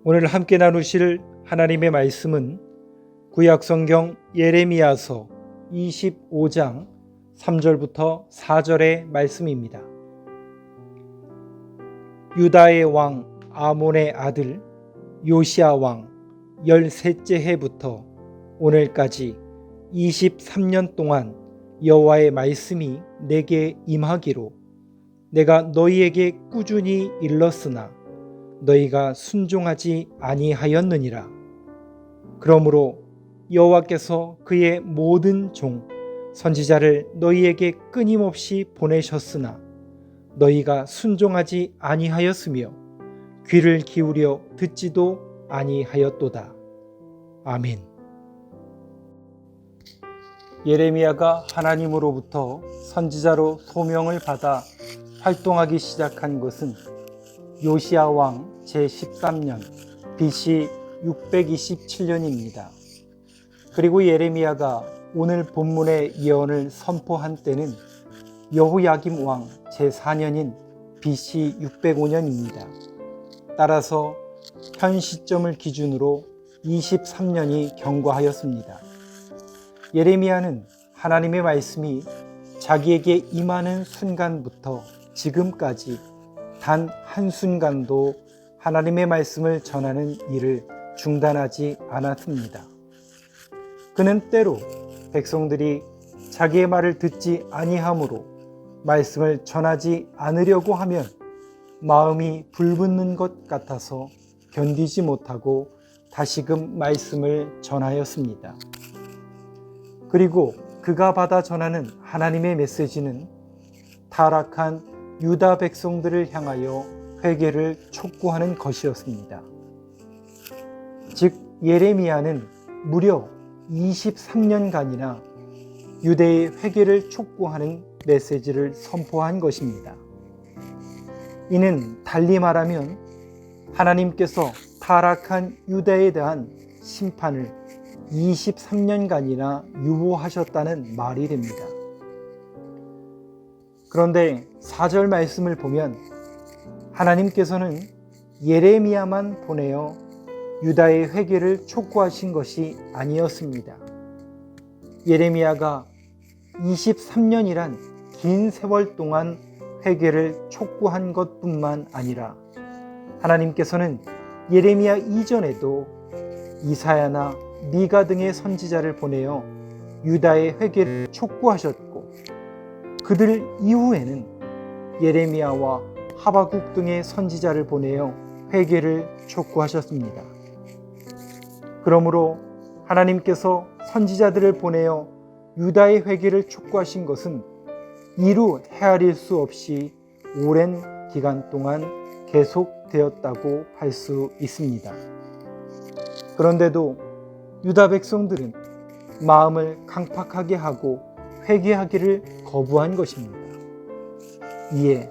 오늘 함께 나누실 하나님의 말씀은 구약성경 예레미야서 25장 3절부터 4절의 말씀입니다. 유다의 왕 아몬의 아들 요시야 왕 13째 해부터 오늘까지 23년 동안 여호와의 말씀이 내게 임하기로 내가 너희에게 꾸준히 일렀으나 너희가 순종하지 아니하였느니라. 그러므로 여호와께서 그의 모든 종 선지자를 너희에게 끊임없이 보내셨으나 너희가 순종하지 아니하였으며 귀를 기울여 듣지도 아니하였도다. 아멘. 예레미야가 하나님으로부터 선지자로 소명을 받아 활동하기 시작한 것은 요시야 왕 제13년 BC 627년입니다. 그리고 예레미야가 오늘 본문의 예언을 선포한 때는 여호야김 왕 제4년인 BC 605년입니다. 따라서 현 시점을 기준으로 23년이 경과하였습니다. 예레미야는 하나님의 말씀이 자기에게 임하는 순간부터 지금까지 단 한순간도 하나님의 말씀을 전하는 일을 중단하지 않았습니다. 그는 때로 백성들이 자기의 말을 듣지 아니하므로 말씀을 전하지 않으려고 하면 마음이 불붙는 것 같아서 견디지 못하고 다시금 말씀을 전하였습니다. 그리고 그가 받아 전하는 하나님의 메시지는 타락한 유다 백성들을 향하여 회개를 촉구하는 것이었습니다. 즉 예레미야는 무려 23년간이나 유대의 회개를 촉구하는 메시지를 선포한 것입니다. 이는 달리 말하면 하나님께서 타락한 유다에 대한 심판을 23년간이나 유보하셨다는 말이 됩니다. 그런데 4절 말씀을 보면 하나님께서는 예레미야만 보내어 유다의 회개를 촉구하신 것이 아니었습니다. 예레미야가 23년이란 긴 세월 동안 회개를 촉구한 것뿐만 아니라 하나님께서는 예레미야 이전에도 이사야나 미가 등의 선지자를 보내어 유다의 회개를 촉구하셨고 그들 이후에는 예레미야와 하박국 등의 선지자를 보내어 회개를 촉구하셨습니다. 그러므로 하나님께서 선지자들을 보내어 유다의 회개를 촉구하신 것은 이루 헤아릴 수 없이 오랜 기간 동안 계속되었다고 할 수 있습니다. 그런데도 유다 백성들은 마음을 강팍하게 하고 회개하기를 거부한 것입니다. 이에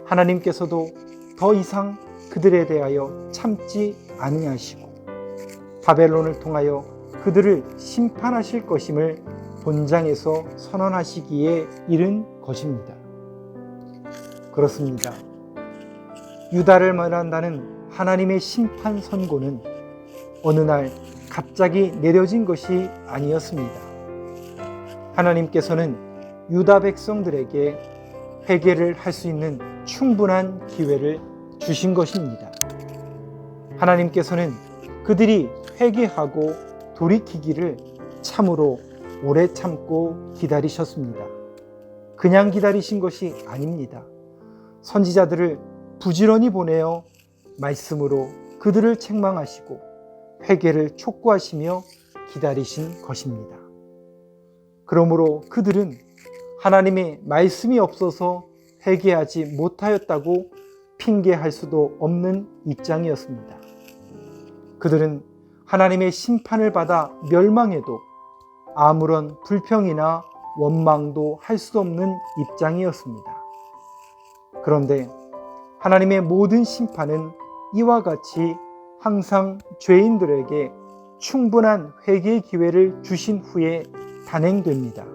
하나님께서도 더 이상 그들에 대하여 참지 아니하시고 바벨론을 통하여 그들을 심판하실 것임을 본장에서 선언하시기에 이른 것입니다. 그렇습니다. 유다를 멸한다는 하나님의 심판 선고는 어느 날 갑자기 내려진 것이 아니었습니다. 하나님께서는 유다 백성들에게 회개를 할 수 있는 충분한 기회를 주신 것입니다. 하나님께서는 그들이 회개하고 돌이키기를 참으로 오래 참고 기다리셨습니다. 그냥 기다리신 것이 아닙니다. 선지자들을 부지런히 보내어 말씀으로 그들을 책망하시고 회개를 촉구하시며 기다리신 것입니다. 그러므로 그들은 하나님의 말씀이 없어서 회개하지 못하였다고 핑계할 수도 없는 입장이었습니다. 그들은 하나님의 심판을 받아 멸망해도 아무런 불평이나 원망도 할 수 없는 입장이었습니다. 그런데 하나님의 모든 심판은 이와 같이 항상 죄인들에게 충분한 회개의 기회를 주신 후에 단행됩니다.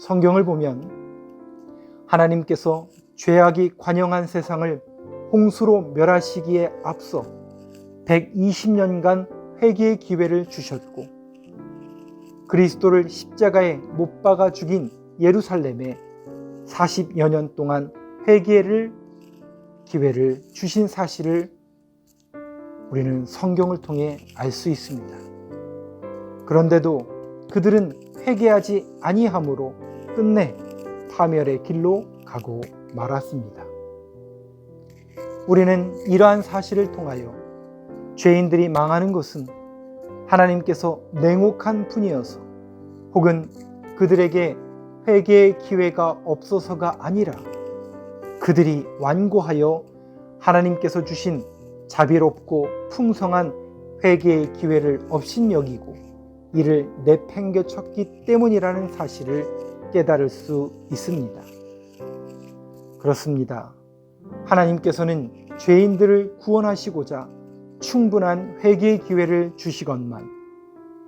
성경을 보면 하나님께서 죄악이 관영한 세상을 홍수로 멸하시기에 앞서 120년간 회개의 기회를 주셨고, 그리스도를 십자가에 못 박아 죽인 예루살렘에 40여 년 동안 회개를 기회를 주신 사실을 우리는 성경을 통해 알 수 있습니다. 그런데도 그들은 회개하지 아니함으로 끝내 파멸의 길로 가고 말았습니다. 우리는 이러한 사실을 통하여 죄인들이 망하는 것은 하나님께서 냉혹한 분이어서 혹은 그들에게 회개의 기회가 없어서가 아니라 그들이 완고하여 하나님께서 주신 자비롭고 풍성한 회개의 기회를 업신여기고 이를 내팽개쳤기 때문이라는 사실을 깨달을 수 있습니다. 그렇습니다. 하나님께서는 죄인들을 구원하시고자 충분한 회개의 기회를 주시건만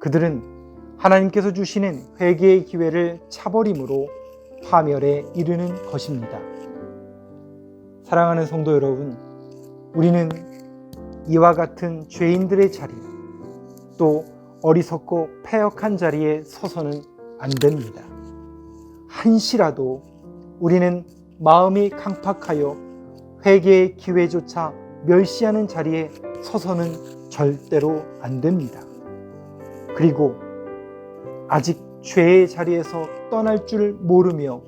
그들은 하나님께서 주시는 회개의 기회를 차버림으로 파멸에 이르는 것입니다. 사랑하는 성도 여러분, 우리는 이와 같은 죄인들의 자리, 또 어리석고 패역한 자리에 서서는 안 됩니다. 한시라도 우리는 마음이 강팍하여 회개의 기회조차 멸시하는 자리에 서서는 절대로 안 됩니다. 그리고 아직 죄의 자리에서 떠날 줄 모르며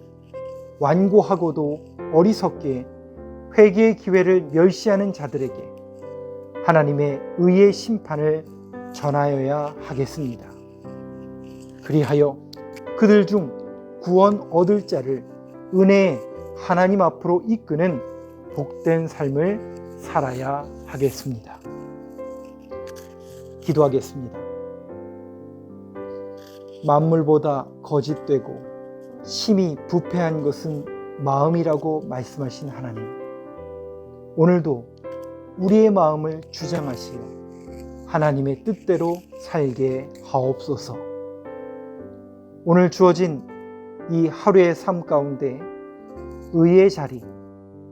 완고하고도 어리석게 회개의 기회를 멸시하는 자들에게 하나님의 의의 심판을 전하여야 하겠습니다. 그리하여 그들 중 구원 얻을 자를 은혜의 하나님 앞으로 이끄는 복된 삶을 살아야 하겠습니다. 기도하겠습니다. 만물보다 거짓되고 심히 부패한 것은 마음이라고 말씀하신 하나님, 오늘도 우리의 마음을 주장하시어 하나님의 뜻대로 살게 하옵소서. 오늘 주어진 이 하루의 삶 가운데 의의 자리,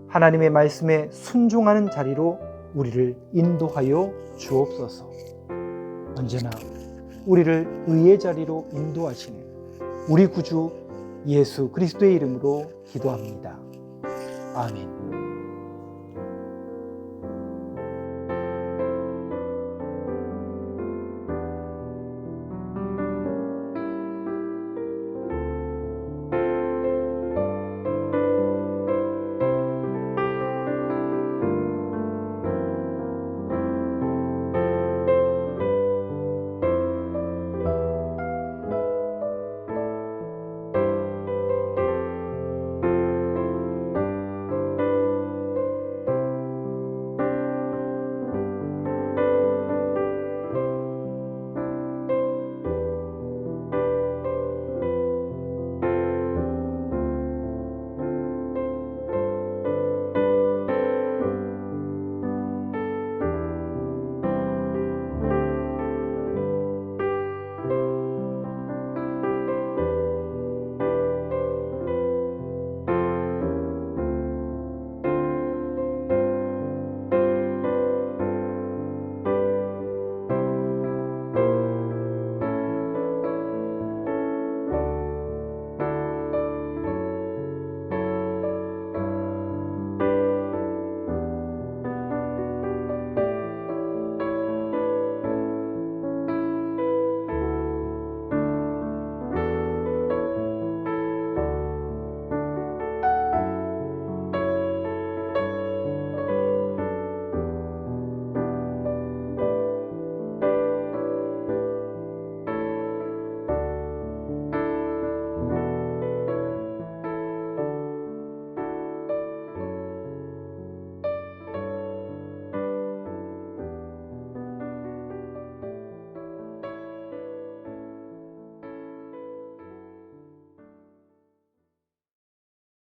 하나님의 말씀에 순종하는 자리로 우리를 인도하여 주옵소서. 언제나 우리를 의의 자리로 인도하시는 우리 구주 예수 그리스도의 이름으로 기도합니다. 아멘.